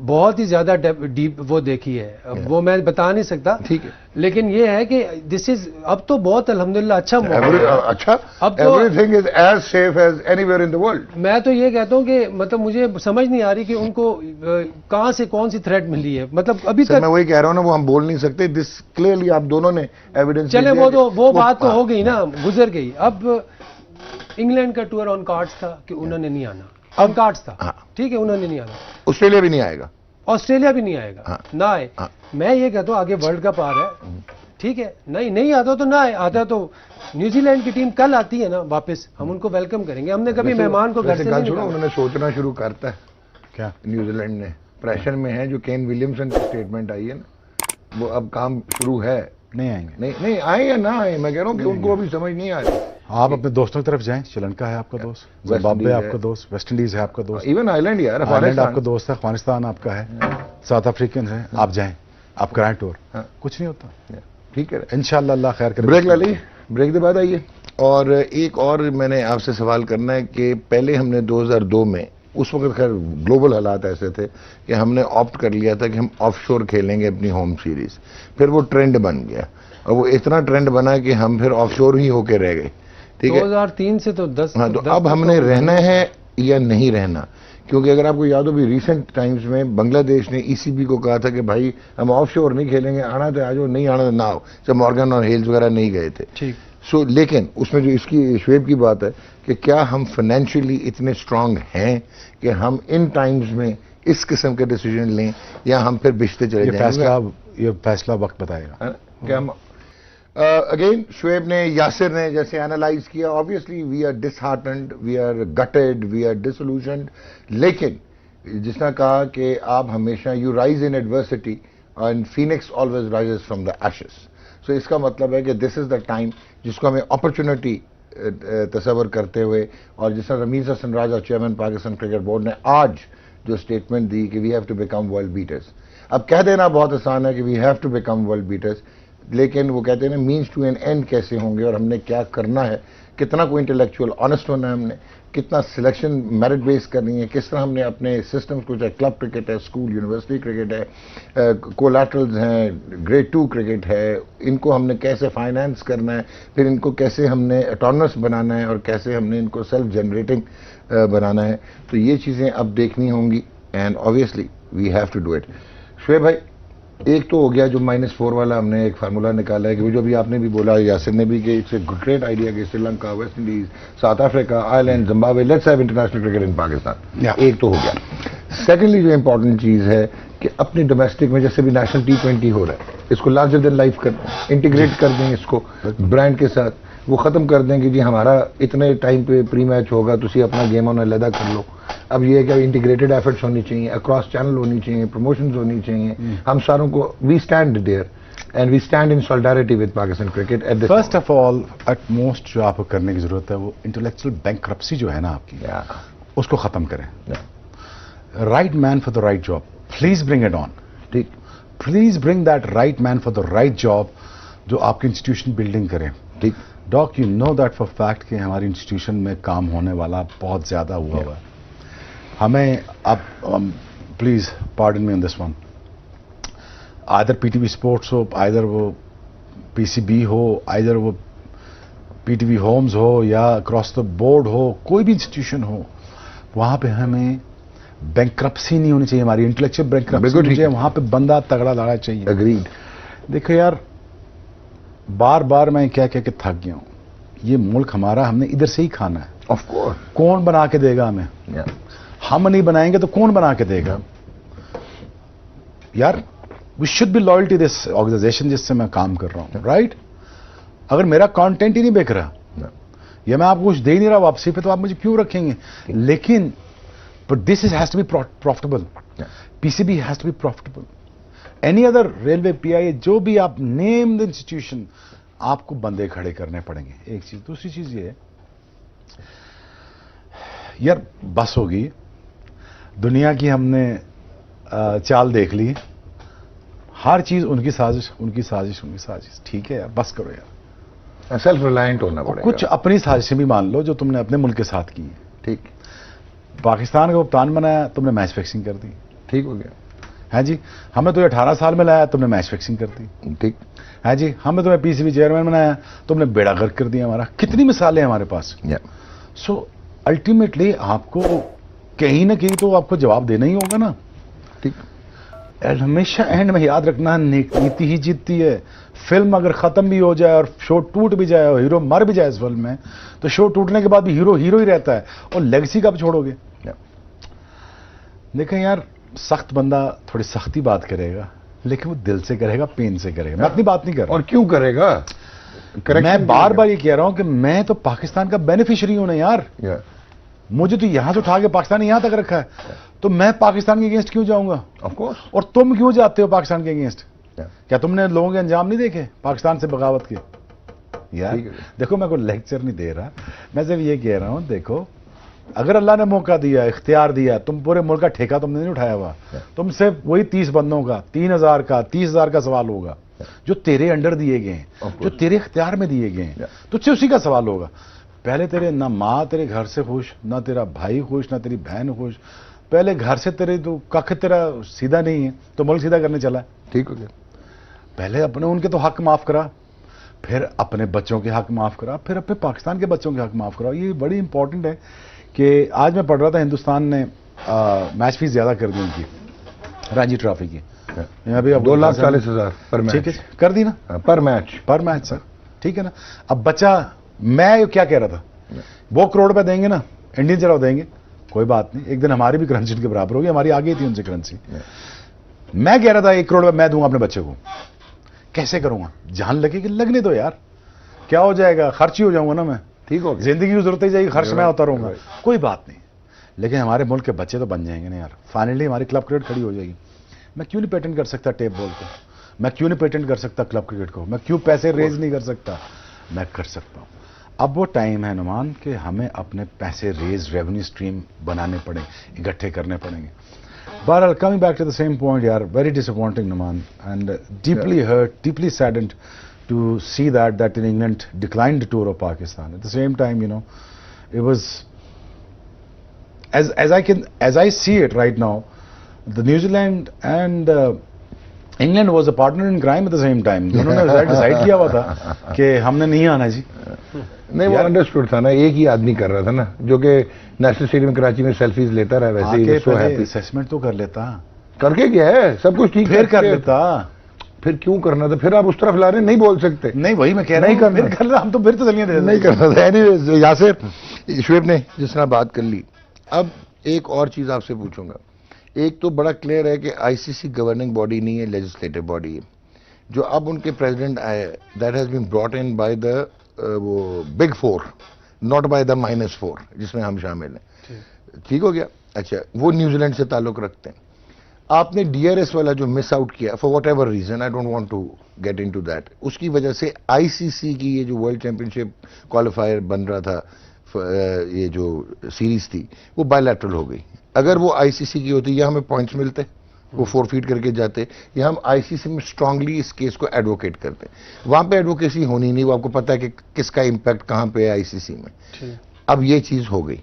بہت ہی زیادہ ڈیپ وہ دیکھی ہے، وہ میں بتا نہیں سکتا، ٹھیک ہے، لیکن یہ ہے کہ دس از اب تو بہت الحمدللہ اچھا اچھا، اب تو everything is as safe as anywhere in the world. میں تو یہ کہتا ہوں کہ مطلب مجھے سمجھ نہیں آ رہی کہ ان کو کہاں سے کون سی تھریٹ ملی ہے، مطلب ابھی تک میں وہی کہہ رہا ہوں نا، وہ ہم بول نہیں سکتے. دس کلیئرلی آپ دونوں نے ایویڈنس. چلے وہ بات تو ہو گئی نا، گزر گئی. اب انگلینڈ کا ٹور آن کارڈز تھا کہ انہوں نے نہیں آنا، آن کارڈز تھا، ٹھیک ہے، انہوں نے نہیں آنا. آسٹریلیا بھی نہیں آئے گا، آسٹریلیا بھی نہیں آئے گا، نہ آئے. میں یہ کہتا ہوں آگے ورلڈ کپ آ رہا ہے، ٹھیک ہے، نہیں آتا تو نہ آئے، آتا تو نیوزی لینڈ کی ٹیم کل آتی ہے نا واپس، ہم ان کو ویلکم کریں گے. ہم نے کبھی مہمان کو گھر سے نہیں چھوڑا، انہوں نے سوچنا شروع کرتا ہے. کیا نیوزی لینڈ نے پریشر میں ہے، جو کین ولیمسن کی اسٹیٹمنٹ آئی ہے نا، وہ اب کام شروع ہے. نہیں آئیں گے، نہیں آئے یا نہ آئے، میں کہہ رہا ہوں کہ ان کو ابھی سمجھ نہیں آ رہی. آپ اپنے دوستوں کی طرف جائیں، شری لنکا ہے آپ کا دوست، زمبابوے آپ کا دوست، ویسٹ انڈیز ہے آپ کا دوست، ایون آئی لینڈ یار، آئرلینڈ آپ کا دوست ہے، افغانستان آپ کا ہے، ساؤتھ افریقن ہے. آپ جائیں، آپ کرائیں ٹور، کچھ نہیں ہوتا. ٹھیک ہے، انشاءاللہ اللہ خیر کرے. بریک لے لیے، بریک کے بعد آئیے. اور ایک اور میں نے آپ سے سوال کرنا ہے کہ پہلے ہم نے 2002 میں، اس وقت خیر گلوبل حالات ایسے تھے کہ ہم نے آپٹ کر لیا تھا کہ ہم آف شور کھیلیں گے اپنی ہوم سیریز. پھر وہ ٹرینڈ بن گیا اور وہ اتنا ٹرینڈ بنا کہ ہم پھر آف شور ہی ہو کے رہ گئے. ٹھیک ہے، 2003 سے تو 10. ہاں، تو اب ہم نے رہنا ہے یا نہیں رہنا؟ کیونکہ اگر آپ کو یاد ہو بھی ریسنٹ ٹائمز میں بنگلہ دیش نے ای سی بی کو کہا تھا کہ بھائی ہم آف شور نہیں کھیلیں گے، آنا تو آ جاؤ، نہیں آنا تو نہ آؤ، جب مارگن اور ہیلز وغیرہ نہیں گئے تھے. ٹھیک. سو لیکن اس میں جو اس کی شعیب کی بات ہے کہ کیا ہم فائنینشلی اتنے اسٹرانگ ہیں کہ ہم ان ٹائمز میں اس قسم کے ڈیسیجن لیں، یا ہم پھر بچتے چلے جائیں؟ یہ فیصلہ وقت بتائے گا. کیا اگین شعیب نے، یاسر نے جیسے اینالائز کیا، obviously we are disheartened, we are gutted, we are disillusioned. لیکن جس نے کہا کہ آپ ہمیشہ you rise in adversity and phoenix always rises from the ashes. So اس کا مطلب ہے کہ دس از دا ٹائم جس کو ہمیں اپرچونٹی تصور کرتے ہوئے، اور جس طرح Ramiz Hasan Raja chairman Pakistan cricket board نے آج جو اسٹیٹمنٹ دی کہ we have to become world beaters. اب کہہ دینا بہت آسان ہے کہ we have to become world beaters, لیکن وہ کہتے ہیں نا مینس ٹو این اینڈ کیسے ہوں گے، اور ہم نے کیا کرنا ہے، کتنا کو انٹلیکچوئل آنےسٹ ہونا ہے، ہم نے کتنا سلیکشن میرٹ بیس کرنی ہے، کس طرح ہم نے اپنے سسٹمز کو، چاہے کلب کرکٹ ہے، اسکول یونیورسٹی کرکٹ ہے، کولیٹرلز ہیں، گریڈ 2 کرکٹ ہے، ان کو ہم نے کیسے فائنانس کرنا ہے، پھر ان کو کیسے ہم نے اٹونمس بنانا ہے، اور کیسے ہم نے ان کو سیلف جنریٹنگ بنانا ہے. تو یہ چیزیں اب دیکھنی ہوں گی، and obviously we have to do it. Shoaib بھائی، ایک تو ہو گیا جو -4 والا ہم نے ایک فارمولا نکالا ہے کہ وہ جو بھی آپ نے بھی بولا، یاسر نے بھی، کہ اٹس اے گریٹ آئیڈیا کہ Sri Lanka, West Indies, South Africa, Ireland, Zimbabwe, let's have international cricket in Pakistan. ایک تو ہو گیا. سیکنڈلی جو امپورٹنٹ چیز ہے کہ اپنی ڈومیسٹک میں جیسے بھی نیشنل T20 ہو رہا ہے، اس کو لارجر دین لائف کر انٹیگریٹ کر دیں، اس کو برانڈ کے ساتھ وہ ختم کر دیں کہ جی ہمارا اتنے ٹائم پہ پری میچ ہوگا، تسی اپنا گیم آن علیحدہ کر لو. اب یہ کہ انٹیگریٹڈ ایفرٹس ہونی چاہیے، اکراس چینل ہونی چاہیے، پروموشنز ہونی چاہیے. ہم ساروں کو we stand there and we stand in solidarity with Pakistan cricket. First of all at most جو آپ کو کرنے کی ضرورت ہے وہ انٹلیکچوئل بینکرپسی جو ہے نا آپ کی، اس کو ختم کریں. Right man for the right job, please bring it on. ٹھیک. Please bring that right man for the right job جو آپ کی انسٹیٹیوشن بلڈنگ کریں. ٹھیک. Doc you know that for fact کہ ہماری انسٹیٹیوشن میں کام ہونے والا بہت زیادہ ہوا ہے. ہمیں اب please pardon me on this one, either P T V sports who, either وہ پی سی بی ہو, آئدر وہ پی ٹی وی ہومز ہو یا اکراس دا بورڈ ہو, کوئی بھی انسٹیٹیوشن ہو, وہاں پہ ہمیں بینکرپسی نہیں ہونی چاہیے, ہماری انٹلیکچوئل بینکرپسی ہونی چاہیے, وہاں پہ بندہ تگڑا لانا چاہیے. اگریڈ. دیکھو یار, بار بار میں کہہ کہ تھک گیا ہوں, یہ ملک ہمارا, ہم نے ادھر سے ہی کھانا ہے. Of course. کون بنا کے دے گا ہمیں؟ ہم نہیں بنائیں گے تو کون بنا کے دے گا؟ یار we should be loyal to this organization جس سے میں کام کر رہا ہوں, رائٹ؟ اگر میرا کانٹینٹ ہی نہیں بک رہا یا میں آپ کو کچھ دے نہیں رہا واپسی پہ, تو آپ مجھے کیوں رکھیں گے؟ لیکن but this has to be profitable, P C B has to be profitable, any other railway, P I A, جو بھی آپ نیم دا انسٹیٹیوشن, آپ کو بندے کھڑے کرنے پڑیں گے. ایک چیز. دوسری چیز یہ ہے یار, بس ہوگی, دنیا کی ہم نے چال دیکھ لی, ہر چیز ان کی سازش, ان کی سازش, ان کی سازش. ٹھیک ہے یار, بس کرو یار. سیلف ریلائنٹ ہونا پڑے گا. کچھ اپنی سازشیں بھی مان لو جو تم نے اپنے ملک کے ساتھ کی. ٹھیک. پاکستان کا کپتان بنایا, تم نے میچ فکسنگ کر دی. ٹھیک ہو گیا. ہاں جی. ہمیں تمہیں 18 سال میں لایا, تم نے میچ فکسنگ کر دی. ٹھیک. ہاں جی. ہمیں تمہیں پی سی بی چیئرمین بنایا, تم نے بیڑا غرق کر دیا ہمارا. کتنی مثالیں ہمارے پاس. سو الٹیمیٹلی آپ کو کہیں نہ کہیں تو آپ کو جواب دینا ہی ہوگا نا. ٹھیک. ہمیشہ اینڈ میں یاد رکھنا, نیتی ہی جیتتی ہے. فلم اگر ختم بھی ہو جائے اور شو ٹوٹ بھی جائے اور ہیرو مر بھی جائے اس فلم میں, تو شو ٹوٹنے کے بعد بھی ہیرو ہیرو ہی رہتا ہے, اور لیگسی کب چھوڑو گے؟ دیکھیں یار, سخت بندہ تھوڑی سختی بات کرے گا, لیکن وہ دل سے کرے گا, پین سے کرے گا. میں اپنی بات نہیں کر رہا. اور کیوں کرے گا؟ میں بار بار یہ کہہ رہا ہوں کہ میں تو پاکستان کا بینیفیشری ہوں نا یار. مجھے تو یہاں سے اٹھا کے پاکستان نے یہاں تک رکھا ہے, تو میں پاکستان کے اگینسٹ کیوں جاؤں گا؟ Of course. اور تم کیوں جاتے ہو پاکستان کے اگینسٹ؟ کیا تم نے لوگوں کے انجام نہیں دیکھے پاکستان سے بغاوت کے؟ یار دیکھو, میں کوئی لیکچر نہیں دے رہا, میں صرف یہ کہہ رہا ہوں, دیکھو اگر اللہ نے موقع دیا, اختیار دیا, تم پورے ملک کا ٹھیکہ تم نے نہیں اٹھایا ہوا, تم سے وہی 30 بندوں کا 3000 کا 30,000 کا سوال ہوگا جو تیرے انڈر دیے گئے ہیں, جو تیرے اختیار میں دیے گئے ہیں, تجھ سے اسی کا سوال ہوگا. پہلے تیرے نہ ماں تیرے گھر سے خوش, نہ تیرا بھائی خوش, نہ تیری بہن خوش. پہلے گھر سے تیرے تو کخ تیرا سیدھا نہیں ہے, تو ملک سیدھا کرنے چلا ہے. ٹھیک ہو گیا. پہلے اپنے ان کے تو حق معاف کرا, پھر اپنے بچوں کے حق معاف کرا, پھر اپنے پاکستان کے بچوں کے حق معاف کرا. یہ بڑی امپورٹنٹ ہے کہ آج میں پڑھ رہا تھا, ہندوستان نے میچ فیس زیادہ کر دی ان کی, رانجی ٹرافی کی. ابھی 2,40,000 پر میچ. ٹھیک ہے, کر دی نا, پر میچ. پر میچ سر. ٹھیک ہے نا. اب بچہ, میں کیا کہہ رہا تھا, وہ کروڑ روپے دیں گے نا, انڈین چلاؤ دیں گے, کوئی بات نہیں, ایک دن ہماری بھی کرنسی کے برابر ہوگی, ہماری آگے تھی ان سے کرنسی. میں کہہ رہا تھا 1 کروڑ روپے میں دوں گا اپنے بچے کو. کیسے کروں گا؟ جان لگے کہ لگنے دو یار, کیا ہو جائے گا, خرچ ہی ہو جاؤں گا نا میں. ٹھیک ہو, زندگی کی ضرورت ہی جائے گی, خرچ میں ہوتا رہوں گا, کوئی بات نہیں. لیکن ہمارے ملک کے بچے تو بن جائیں گے نا یار. فائنلی ہماری کلب کرکٹ کھڑی ہو جائے گی. میں کیوں نہیں پیٹنٹ کر سکتا ٹیپ بال کو, میں کیوں نہیں پیٹنٹ کر سکتا کلب کرکٹ کو, میں کیوں پیسے ریز نہیں کر سکتا؟ میں کر سکتا ہوں. اب وہ ٹائم ہے نعمان کہ ہمیں اپنے پیسے ریز, ریونیو اسٹریم بنانے پڑیں, اکٹھے کرنے پڑیں گے. But coming back to the same point, yaar, very disappointing, Naman, and deeply hurt, deeply saddened to see that in England declined the tour of Pakistan. At the same time, you know, it was as I see it right now, the New Zealand and England was a partner in crime at the same time. انہوں نے decide کیا ہوا تھا کہ ہم نے نہیں آنا جی. نہیں, وہ انڈرسٹوڈ تھا نا, ایک ہی آدمی کر رہا تھا نا, جو کہ نیشنل اسٹیڈیم کراچی میں سیلفیز لیتا رہا. ویسے ہی سو ہیپی. اسیسمنٹ تو کر لیتا, کر کے کیا ہے, سب کچھ ٹھیک پھر کر لیتا. پھر کیوں کرنا تھا؟ پھر آپ اس طرف لا رہے ہیں, نہیں بول سکتے. نہیں, وہی میں کہہ رہا ہوں, پھر کر رہا, ہم تو پھر تو دلیاں دے نہیں کرنا تھا. اینیویز, یاسر شعیب نے جس طرح بات کر لی, اب ایک اور چیز آپ سے پوچھوں گا. ایک تو بڑا کلیئر ہے کہ آئی سی سی گورننگ باڈی نہیں ہے, لیجسلیٹو باڈی ہے. جو اب ان کے پریزیڈنٹ آئے, that has been brought in by the وہ بگ 4, ناٹ بائی دا -4 جس میں ہم شامل ہیں. ٹھیک ہو گیا. اچھا, وہ نیوزی لینڈ سے تعلق رکھتے ہیں. آپ نے ڈی آر ایس والا جو مس آؤٹ کیا for whatever reason, I don't want to get into that, اس کی وجہ سے آئی سی سی کی یہ جو ورلڈ چیمپئن شپ کوالیفائر بن رہا تھا, یہ جو سیریز تھی وہ بائی لیٹرل ہو گئی. اگر وہ آئی سی سی کی ہوتی یا ہمیں پوائنٹس ملتے, وہ فورفیٹ کر کے جاتے, یا ہم آئی سی سی میں اسٹرانگلی اس کیس کو ایڈوکیٹ کرتے. وہاں پہ ایڈوکیسی ہونی نہیں, وہ آپ کو پتا ہے کہ کس کا امپیکٹ کہاں پہ ہے آئی سی سی میں. اب یہ چیز ہو گئی,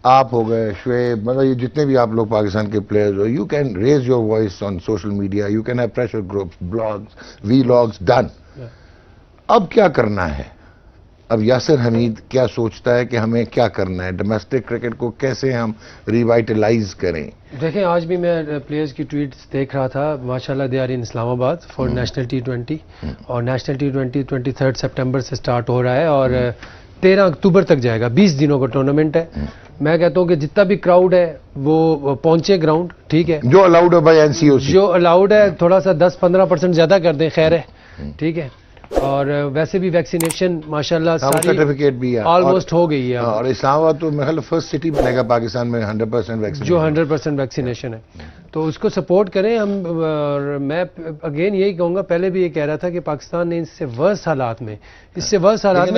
آپ ہو گئے, شعیب, مطلب یہ جتنے بھی آپ لوگ پاکستان کے پلیئرز ہو, you can raise your voice on social media, you can have pressure groups, blogs, vlogs, done. اب کیا کرنا ہے؟ اب یاسر حمید کیا سوچتا ہے کہ ہمیں کیا کرنا ہے؟ ڈومیسٹک کرکٹ کو کیسے ہم ریوائٹلائز کریں؟ دیکھیں, آج بھی میں پلیئرز کی ٹویٹس دیکھ رہا تھا, ماشاءاللہ دے آر ان اسلام آباد فار نیشنل T20, اور نیشنل T20 23 سپٹمبر سے سٹارٹ ہو رہا ہے اور 13 اکتوبر تک جائے گا. 20 دنوں کا ٹورنامنٹ ہے. میں کہتا ہوں کہ جتنا بھی کراؤڈ ہے وہ پہنچے گراؤنڈ, ٹھیک ہے, جو الاؤڈ ہے بائی NCOC, جو الاؤڈ ہے تھوڑا سا 10-15% زیادہ کر دیں, خیر ہے, ٹھیک ہے. اور ویسے بھی ویکسینیشن ماشاءاللہ ساری سرٹیفکیٹ بھی ہے آلموسٹ ہو گئی ہے, اور اسلام آباد تو میرے خیال فرسٹ سٹی بنے گا پاکستان میں 100% ویکسین, جو 100% ویکسینیشن ہے, تو اس کو سپورٹ کریں ہم. اور میں اگین یہی کہوں گا, پہلے بھی یہ کہہ رہا تھا کہ پاکستان نے اس سے ورس حالات میں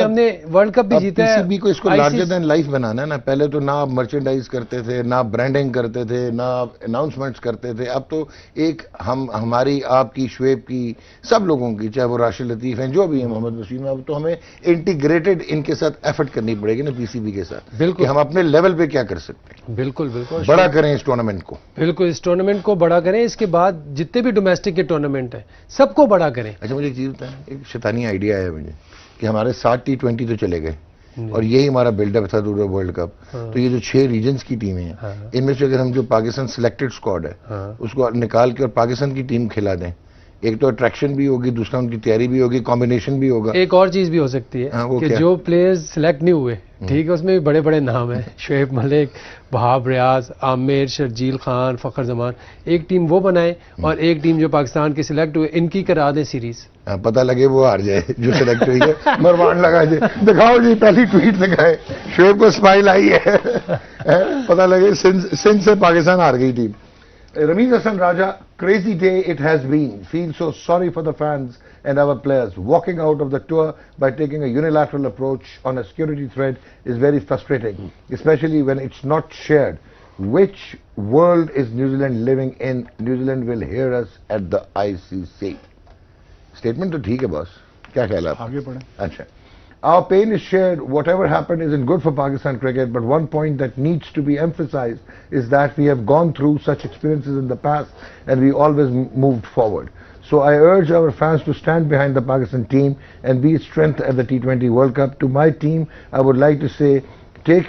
ہم نے ورلڈ کپ بھی جیتا ہے. PCB کو اس کو لارجر دین لائف بنانا ہے نا. پہلے تو نہ آپ مرچنڈائز کرتے تھے, نہ برانڈنگ کرتے تھے, نہ اناؤنسمنٹس کرتے تھے. اب تو ایک ہماری, آپ کی, شعیب کی, سب لوگوں کی, چاہے وہ راشد لطیف ہیں, جو بھی ہیں, محمد وسیم, اب تو ہمیں انٹیگریٹڈ ان کے ساتھ ایفرٹ کرنی پڑے گی نا PCB کے ساتھ, کہ ہم اپنے لیول پہ کیا کر سکتے ہیں. بالکل بالکل بڑا کریں اس ٹورنامنٹ کو, بالکل اس ٹورنامنٹ کو بڑا کریں. اس کے بعد جتنے بھی ڈومیسٹک کے ٹورنامنٹ ہیں سب کو بڑا کریں. اچھا, مجھے ایک چیز بتائیں, ایک شیطانی آئیڈیا ہے مجھے کہ ہمارے 7 T20 تو چلے گئے اور یہی ہمارا بلڈ اپ تھا ٹو ورلڈ کپ. تو یہ جو 6 ریجنز کی ٹیمیں ہیں, ان میں سے اگر ہم جو پاکستان سلیکٹڈ اسکواڈ ہے اس کو نکال کے اور پاکستان کی ٹیم کھلا دیں, ایک تو اٹریکشن بھی ہوگی, دوسرا ان کی تیاری بھی ہوگی, کمبینیشن بھی ہوگا. ایک اور چیز بھی ہو سکتی ہے کہ جو پلیئرز سلیکٹ نہیں ہوئے, ٹھیک ہے, اس میں بھی بڑے بڑے نام ہیں, شعیب ملک, وہاب ریاض, عامر, شرجیل خان, فخر زمان, ایک ٹیم وہ بنائیں اور ایک ٹیم جو پاکستان کے سلیکٹ ہوئے ان کی کرا دیں سیریز. پتہ لگے وہ ہار جائے جو سلیکٹ ہوئی ہے, مروان لگا جائے, دکھاؤ جی پہلی ٹویٹ دکھائے, شعیب کو اسمائل آئی ہے, پتہ لگے سندھ سے پاکستان ہار گئی team. Rameez Hassan Raja, crazy day it has been. Feel so sorry for the fans and our players. Walking out of the tour by taking a unilateral approach on a security threat is very frustrating, especially when it's not shared. Which world is New Zealand living in? New Zealand will hear us at the ICC. Statement to theek hai boss. Kya khayal hai aap? آگے پڑھیں. Acha. Our pain is shared. Whatever happened isn't good for Pakistan cricket, but one point that needs to be emphasized is that we have gone through such experiences in the past and we always moved forward. So I urge our fans to stand behind the Pakistan team and be its strength at the T20 World Cup. To my team, I would like to say, take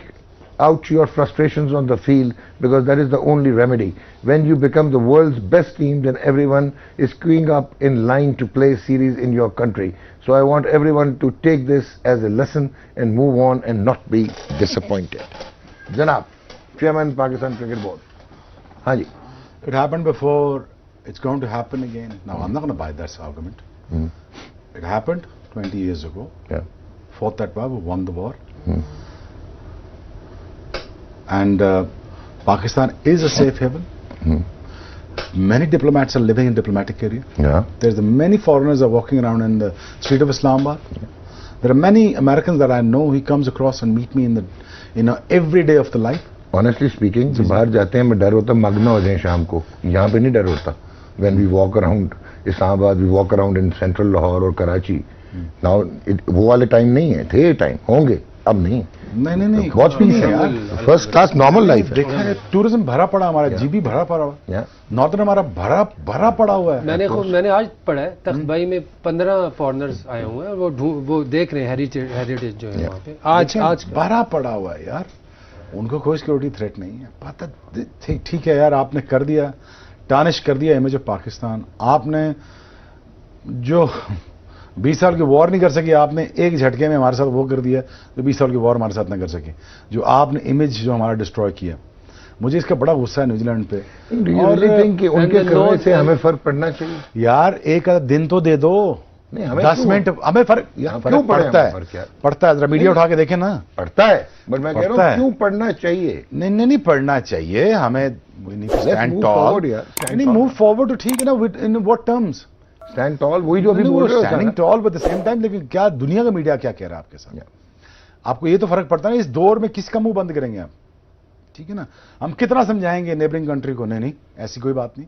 out your frustrations on the field, because that is the only remedy. When you become the world's best team, then everyone is queuing up in line to play series in your country. So I want everyone to take this as a lesson and move on and not be disappointed. Janab, Chairman Pakistan Cricket Board. Haji. It happened before, it's going to happen again. Now I'm not going to buy that argument. It happened 20 years ago. Yeah. Fought that war, won the war. And Pakistan is a safe haven. Many diplomats are living in diplomatic area. Yeah. There's many foreigners are walking around in the street of Islamabad. There are many Americans that I know. He comes across and meet me in the every day of the life. Honestly speaking, جب باہر جاتے ہیں میں ڈر ہوتا مغنا ہو جائیں شام کو, یہاں پہ نہیں ڈر ہوتا. When we walk around Islamabad, we walk around in central Lahore اور کراچی. Now وہ والے ٹائم نہیں ہے, تھے ٹائم, ہوں گے, اب نہیں. نہیں بہت پیس ہے یار, فرسٹ کلاس نارمل لائف ہے. دیکھا ہے ٹورزم بھرا پڑا, ہمارا جی بھی بھرا پڑا ہوا, نارتھن ہمارا بھرا پڑا ہوا ہے. میں نے آج پڑھا ہے تخت بھائی میں 15 فارنرز آئے ہوئے ہیں, وہ دیکھ رہے ہیں ہیریٹیج جو ہے وہاں پہ. آج بھرا پڑا ہوا ہے یار, ان کو کوئی سیکورٹی تھریٹ نہیں ہے. پتہ ٹھیک ہے یار, آپ نے کر دیا, ٹارنش کر دیا امیج آف پاکستان. آپ نے جو 20 سال کی وار نہیں کر سکی, آپ نے ایک جھٹکے میں ہمارے ساتھ وہ کر دیا جو 20 سال کی وار ہمارے ساتھ نہ کر سکے. جو آپ نے امیج جو ہمارا ڈسٹروائے کیا, مجھے اس کا بڑا غصہ ہے نیوزی لینڈ پہ. ان کے کرنے سے ہمیں فرق پڑنا چاہیے یار, ایک دن تو دے دو, 10 منٹ ہمیں فرق کیوں پڑتا ہے؟ پڑتا ہے, ذرا میڈیا اٹھا کے دیکھیں نا, پڑتا ہے, بٹ میں کہہ رہا ہوں کیوں پڑھنا چاہیے. نہیں پڑھنا چاہیے ہمیں. موو فارورڈ تو ٹھیک ہے نا, in what terms stand tall, وہی جو ابھی بول رہے ہو standing tall, but same time لیکن کیا دنیا کا میڈیا کیا کہہ رہا ہے آپ کے ساتھ؟ آپ کو یہ تو فرق پڑتا ہے اس دور میں کس کا منہ بند کریں گے آپ, ٹھیک ہے نا. ہم کتنا سمجھائیں گے نیبرنگ کنٹری کو, نہیں ایسی کوئی بات نہیں,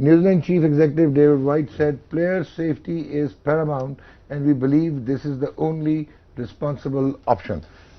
New Zealand Chief Executive David White said player safety is paramount and we believe this is the only responsible option.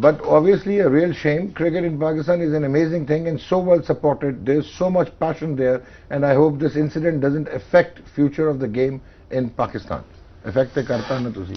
but obviously a real shame. Cricket in Pakistan is an amazing thing and so well supported. There's so much passion there and I hope this incident doesn't affect future of the game in Pakistan. Affect karta na tusi?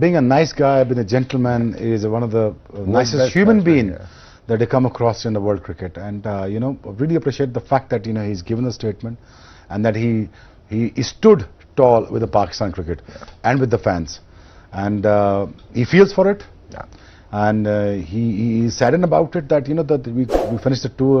being a nice guy, being a gentleman is one of the nicest human being that they come across in the world cricket, and you know, really appreciate the fact that, you know, he's given a statement and that he stood tall with the Pakistan cricket and with the fans. And he feels for it, and he is saddened about it that, you know, that we finished the tour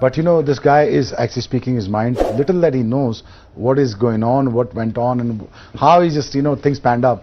But you know, this guy is actually speaking his mind. Little that he knows what is going on, what went on, and how he just, you know, things panned up.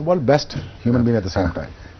The world best human being at the same time.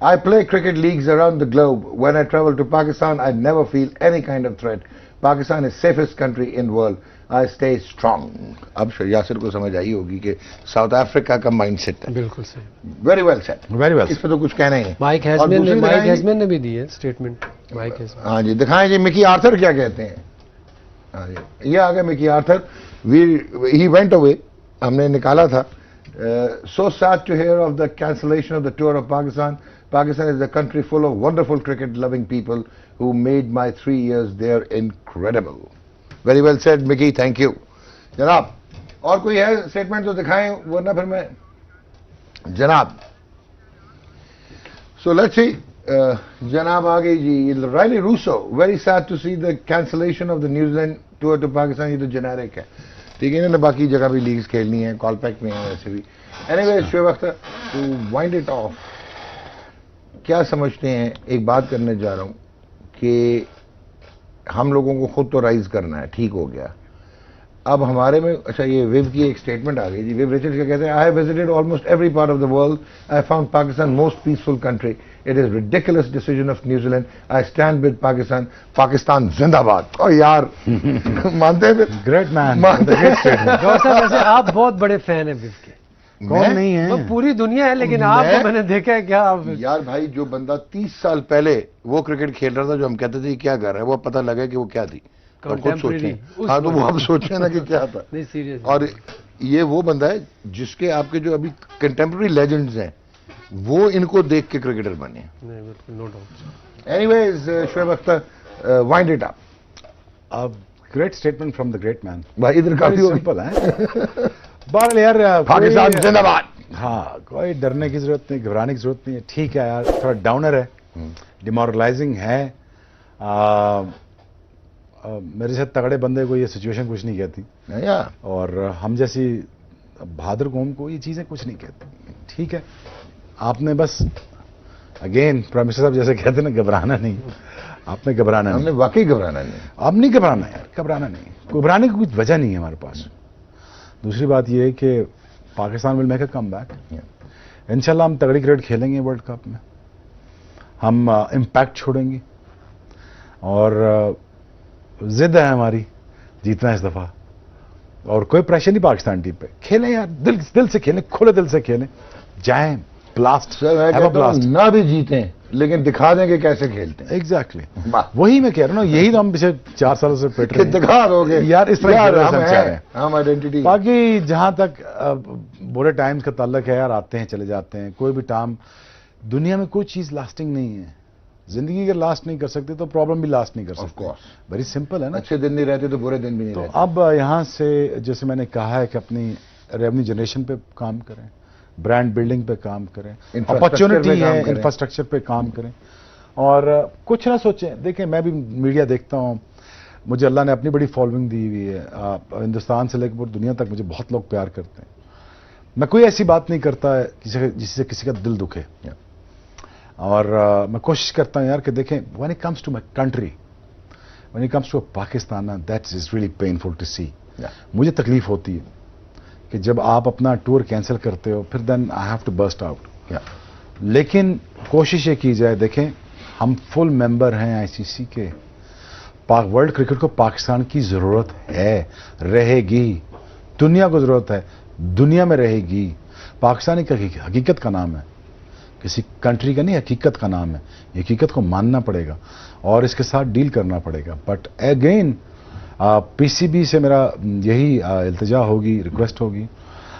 I play cricket leagues around the globe. When I travel to Pakistan, I never feel any kind of threat. Pakistan is safest country in world. I stay strong. اب یاسر کو سمجھ آئی ہوگی کہ South Africa کا mind set ہے. بالکل صحیح. Very well set. Very well. اس پہ تو کچھ کہنا ہی ہے. مائک ہیزمین نے بھی دی ہے اسٹیٹمنٹ. مائک ہیزمین. ہاں جی دکھائیں جی مکی آرتھر کیا کہتے ہیں. ہاں جی یہ آ گیا مکی آرتھر. He went away. ہم نے نکالا تھا. So sad to hear of the cancellation of the tour of Pakistan. Pakistan is a country full of wonderful cricket-loving people who made my 3 years there incredible. Very well said, Mickey. Thank you. جناب اور کوئی ہے statement تو دکھائیں ورنہ پھر میں جناب. So let's see. جناب آگے جی. Riley Russo. Very sad to see the cancellation of the New Zealand tour to Pakistan. یہ تو جنیرک ہے. ٹھیک ہے انہوں نے باقی جگہ بھی لیگز کھیلنی ہیں. کال پیک میں ہیں ویسے بھی. Anyway Shoaib Akhtar to wind it off کیا سمجھتے ہیں. ایک بات کرنے جا رہا ہوں کہ ہم لوگوں کو خود تو رائز کرنا ہے. ٹھیک ہو گیا. اب ہمارے میں اچھا یہ ویو کی ایک اسٹیٹمنٹ آ گئی جی. ویو ریچرڈ کیا کہتے ہیں. I have visited almost every part of the world. I found Pakistan most peaceful country. It is ridiculous decision of New Zealand. I stand with Pakistan. Pakistan زندہ باد. اور یار مانتے ہیں پھر. Great man. ویسے آپ بہت بڑے فین ہیں ویو کے. کون نہیں ہے. پوری دنیا ہے لیکن آپ کو میں نے دیکھا ہے کیا. یار بھائی جو بندہ 30 سال پہلے وہ کرکٹ کھیل رہا تھا جو ہم کہتے تھے کیا کر رہا ہے وہ پتہ لگا کہ وہ کیا تھی. خود سوچیں. ہاں تو وہ اب سوچیں نا کہ کیا تھا. اور یہ وہ بندہ ہے جس کے آپ کے جو ابھی کنٹمپرری لیجنڈز ہیں وہ ان کو دیکھ کے کرکٹر بنے. Anyways Shoaib Akhtar wind it up. Great statement from the great man. بھائی ادھر کافی سمپل ہے. بہرحال یار پاکستان زندہ باد. ہاں کوئی ڈرنے کی ضرورت نہیں, گھبرانے کی ضرورت نہیں ہے. ٹھیک ہے یار تھوڑا ڈاؤنر ہے, ڈیمورلائزنگ ہے. میرے سے تگڑے بندے کو یہ سچویشن کچھ نہیں کہتی اور ہم جیسی بہادر قوم کو یہ چیزیں کچھ نہیں کہتی. ٹھیک ہے آپ نے بس اگین پرائم منسٹر صاحب جیسے کہتے ہیں نا گھبرانا نہیں. آپ نے گھبرانا نہیں. ہم نے واقعی گھبرانا نہیں. آپ نہیں گھبرانا یار. گھبرانا نہیں. گھبرانے کی کچھ وجہ نہیں ہے ہمارے پاس. دوسری بات یہ ہے کہ پاکستان ول میک اے کم بیک. انشاءاللہ ہم تگڑی کرکٹ کھیلیں گے ورلڈ کپ میں. ہم امپیکٹ چھوڑیں گے اور ضد ہے ہماری جیتنا اس دفعہ. اور کوئی پریشر نہیں پاکستان ٹیم پہ. کھیلیں یار دل سے کھیلیں, کھلے دل سے کھیلیں, جائیں بلاسٹ. نہ بھی جیتیں لیکن دکھا دیں کہ کیسے کھیلتے ہیں. ایگزیکٹلی وہی میں کہہ رہا ہوں. یہی تو ہم پچھلے 4 سالوں سے پیٹ رہے ہیں. دکھا دو گے یار اس طرح ہم آئیڈینٹی. باقی جہاں تک برے ٹائمز کا تعلق ہے یار آتے ہیں چلے جاتے ہیں. کوئی بھی ٹائم دنیا میں کوئی چیز لاسٹنگ نہیں ہے. زندگی اگر لاسٹ نہیں کر سکتے تو پرابلم بھی لاسٹ نہیں کر سکتے. ویری سمپل ہے نا. اچھے دن نہیں رہتے تو برے دن بھی نہیں رہتے. تو اب یہاں سے جیسے میں نے کہا ہے کہ اپنی ریونیو جنریشن پہ کام کریں, برانڈ بلڈنگ پہ کام کریں, اپرچونٹی ہے انفراسٹرکچر پہ کام کریں اور کچھ نہ سوچیں. دیکھیں میں بھی میڈیا دیکھتا ہوں. مجھے اللہ نے اپنی بڑی فالوئنگ دی ہوئی ہے. ہندوستان سے لے کے پوری دنیا تک مجھے بہت لوگ پیار کرتے ہیں. میں کوئی ایسی بات نہیں کرتا ہے جس سے کسی کا دل دکھے. اور میں کوشش کرتا ہوں یار کہ دیکھیں when it comes to my country, when it comes to Pakistan, that is really painful to see. مجھے تکلیف ہوتی ہے کہ جب آپ اپنا ٹور کینسل کرتے ہو پھر then I have to burst out. لیکن کوشش یہ کی جائے. دیکھیں ہم فل ممبر ہیں آئی سی سی کے. ورلڈ کرکٹ کو پاکستان کی ضرورت ہے, رہے گی. دنیا کو ضرورت ہے, دنیا میں رہے گی. پاکستان ایک حقیقت کا نام ہے, کسی کنٹری کا نہیں, حقیقت کا نام ہے. یہ حقیقت کو ماننا پڑے گا اور اس کے ساتھ ڈیل کرنا پڑے گا. But again P C B سے میرا یہی التجا ہوگی, ریکویسٹ ہوگی,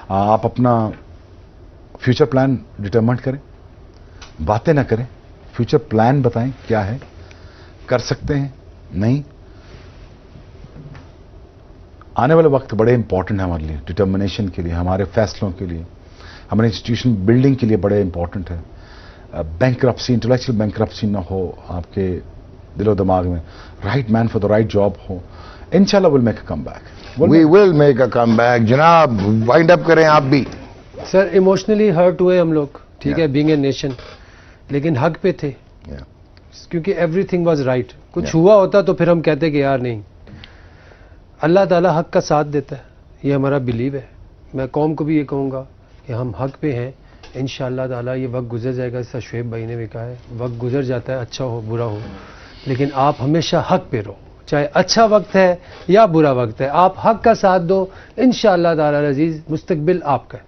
آپ اپنا فیوچر پلان ڈٹرمنٹ کریں, باتیں نہ کریں, فیوچر پلان بتائیں کیا ہے, کر سکتے ہیں نہیں. آنے والے وقت بڑے امپورٹنٹ ہے ہمارے لیے, ڈٹرمنیشن کے لیے, ہمارے فیصلوں کے لیے, ہمارے انسٹیٹیوشن بلڈنگ کے لیے بڑے امپورٹنٹ ہے. بینکرپسی, انٹلیکچوئل بینکرپسی نہ ہو آپ کے دل و دماغ میں. Right man for the right job ہو. انشاءاللہ will make a comeback. We will make a comeback. جناب وائنڈ اپ کریں آپ بھی. سر ایموشنلی ہرٹ ہوئے ہم لوگ, ٹھیک ہے, بینگ اے نیشن, لیکن حق پہ تھے کیونکہ ایوری تھنگ واز رائٹ. کچھ ہوا ہوتا تو پھر ہم کہتے کہ یار نہیں. اللہ تعالیٰ حق کا ساتھ دیتا ہے, یہ ہمارا بلیو ہے. میں قوم کو بھی یہ کہوں گا کہ ہم حق پہ ہیں. انشاءاللہ تعالیٰ یہ وقت گزر جائے گا. جیسا شعیب بھائی نے بھی کہا ہے, وقت گزر جاتا ہے, اچھا ہو برا ہو, لیکن آپ ہمیشہ حق پہ رہو. چاہے اچھا وقت ہے یا برا وقت ہے، آپ حق کا ساتھ دو، انشاءاللہ تعالی العزیز مستقبل آپ کا ہے۔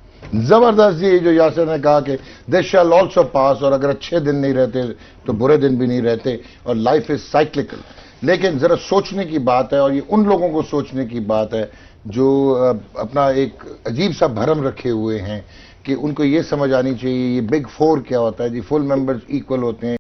زبردست جی، جو یاسر نے کہا کہ دس شیل آلسو پاس، اور اگر اچھے دن نہیں رہتے تو برے دن بھی نہیں رہتے، اور لائف از سائیکلیکل۔ لیکن ذرا سوچنے کی بات ہے، اور یہ ان لوگوں کو سوچنے کی بات ہے جو اپنا ایک عجیب سا بھرم رکھے ہوئے ہیں کہ ان کو یہ سمجھ آنی چاہیے یہ بگ فور کیا ہوتا ہے جی، فل ممبرز ایکول ہوتے ہیں۔